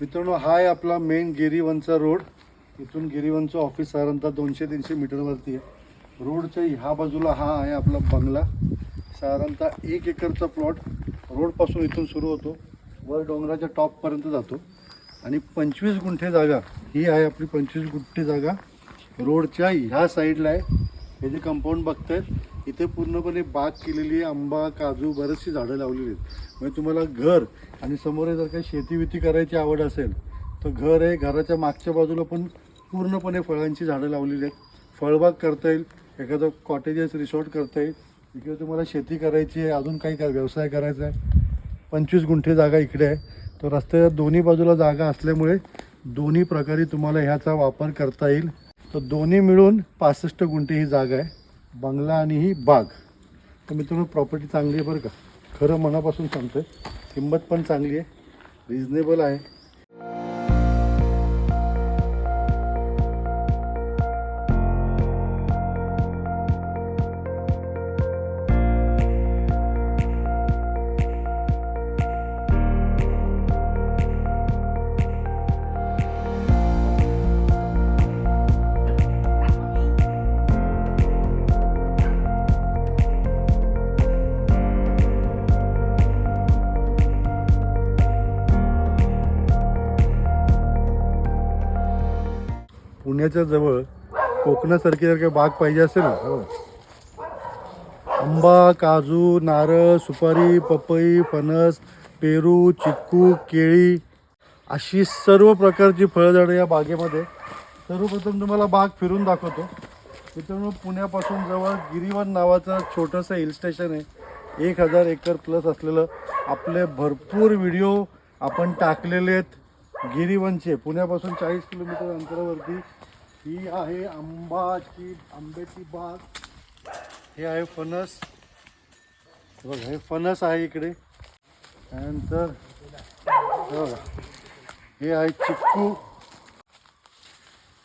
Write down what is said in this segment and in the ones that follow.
मित्रांनो, हा आहे आपला मेन गिरीवनचा रोड. इथून गिरीवनचं ऑफिस साधारणतः 200-300 मीटरवरती आहे. रोडच्या ह्या बाजूला हा आहे आपला बंगला. साधारणतः 1 एकरचा प्लॉट रोडपासून इथून सुरू होतो, वर डोंगराच्या टॉपपर्यंत जातो. आणि 25 गुंठे जागा ही आहे आपली. 25 गुंठे जागा रोडच्या ह्या साईडला आहे. हे जे कंपाऊंड बघतायत इथे पूर्णपणे बाग केलेली आहे. आंबा, काजू, बरीचशी झाडं लावलेली आहेत. म्हणजे तुम्हाला घर आणि समोर जर काही शेती करायची आवड असेल तर घर आहे. घराच्या मागच्या बाजूला पण पूर्णपणे फळांची झाडं लावलेली आहेत. फळबाग करता येईल, एखादं कॉटेजेस रिसॉर्ट करता येईल. इकडे तुम्हाला शेती करायची आहे, अजून काही व्यवसाय करायचा आहे. 25 गुंठे जागा इकडे आहे. तर रस्त्याच्या दोन्ही बाजूला जागा असल्यामुळे दोन्ही प्रकारे तुम्हाला ह्याचा वापर करता येईल. तर दोन्ही मिळून 65 गुंठे ही जागा आहे, बंगला आणि ही बाग. तर मित्रांनो, प्रॉपर्टी चांगली आहे बरं का, खरं मनापासून सांगतोय. किंमत पण चांगली आहे, रिजनेबल आहे. पुण्याच्या जवळ कोकणासारखी जर काही बाग पाहिजे असेल ना, आंबा, काजू, नारळ, सुपारी, पपई, फणस, पेरू, चिक्कू, केळी अशी सर्व प्रकारची फळझाडं या बागेमध्ये. सर्वप्रथम तुम्हाला बाग फिरून दाखवतो. मित्रांनो, पुण्यापासून जवळ गिरीवन नावाचं छोटंसं हिल स्टेशन आहे. 1000 एकर प्लस असलेलं. आपले भरपूर व्हिडिओ आपण टाकलेले आहेत गिरीवनचे. पुण्यापासून 40 किलोमीटर अंतरावरती ही आहे आंब्याची बाग. हे आहे फणस, बघा हे फणस आहे इकडे. त्यानंतर बघा हे आहे चिक्कू,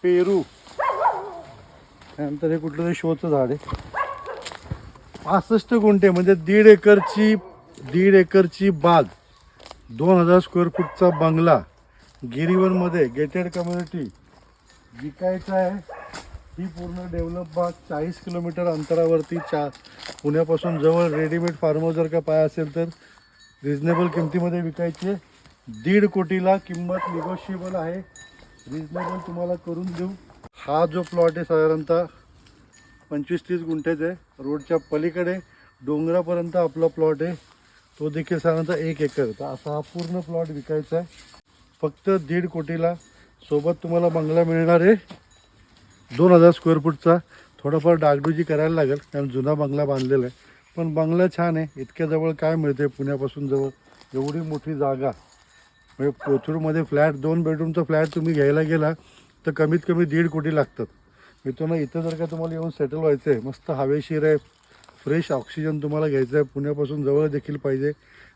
पेरू. त्यानंतर हे कुठलं तरी शोचं झाड आहे. 65 गुंठे म्हणजे 1.5 एकरची बाग, 2000 स्क्वेअर फूटचा बंगला गिरीवनमध्ये गेटेड कम्युनिटी विकायचा आहे. ही पूर्ण डेव्हलप बाग 40 किलोमीटर अंतरावरती पुण्यापासून जवळ. रेडीमेड फार्मर जर का पाय असेल तर रिजनेबल किमतीमध्ये विकायची आहे. 1.5 कोटीला किंमत निगोशिएबल आहे, रिजनेबल तुम्हाला करून देऊ. हा जो प्लॉट आहे साधारणतः 25-30 गुंठ्याचा आहे. रोडच्या पलीकडे डोंगरापर्यंत आपला प्लॉट आहे, तो देखील साधारणतः 1 एकर. तर असा हा पूर्ण प्लॉट विकायचा आहे फक्त 1.5 कोटीला. सोबत तुम्हाला बंगला मिळणार आहे 2000 स्क्वेअर फूटचा. थोडंफार डागडुजी करायला लागेल कारण जुना बंगला बांधलेला आहे, पण बंगला छान आहे. इतक्या जवळ काय मिळते पुण्यापासून जवळ, एवढी मोठी जागा. म्हणजे कोथरूडमध्ये फ्लॅट 2 बेडरूमचा फ्लॅट तुम्ही घ्यायला गेला तर कमीत कमी 1.5 कोटी लागतात. मित्रांनो, इथं जर का तुम्हाला येऊन सेटल व्हायचं आहे, मस्त हवेशीर आहे, फ्रेश ऑक्सिजन तुम्हाला घ्यायचं आहे, पुण्यापासून जवळ देखील पाहिजे.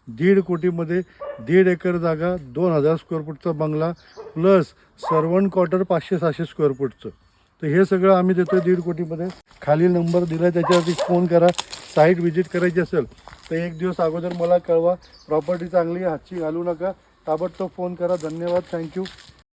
1.5 कोटीमध्ये 1.5 एकर जागा, 2000 स्क्वेअर फूटचा बंगला प्लस सर्वंट क्वार्टर 500-600 स्क्वेअर फूटचं. तर हे सगळं आम्ही देतो 1.5 कोटीमध्ये. खाली नंबर दिला त्याच्यावरती फोन करा. साईट व्हिजिट करायची असेल तर 1 दिवस अगोदर मला कळवा. प्रॉपर्टी चांगली हातची घालू नका, ताबडतोब फोन करा. धन्यवाद, थँक्यू.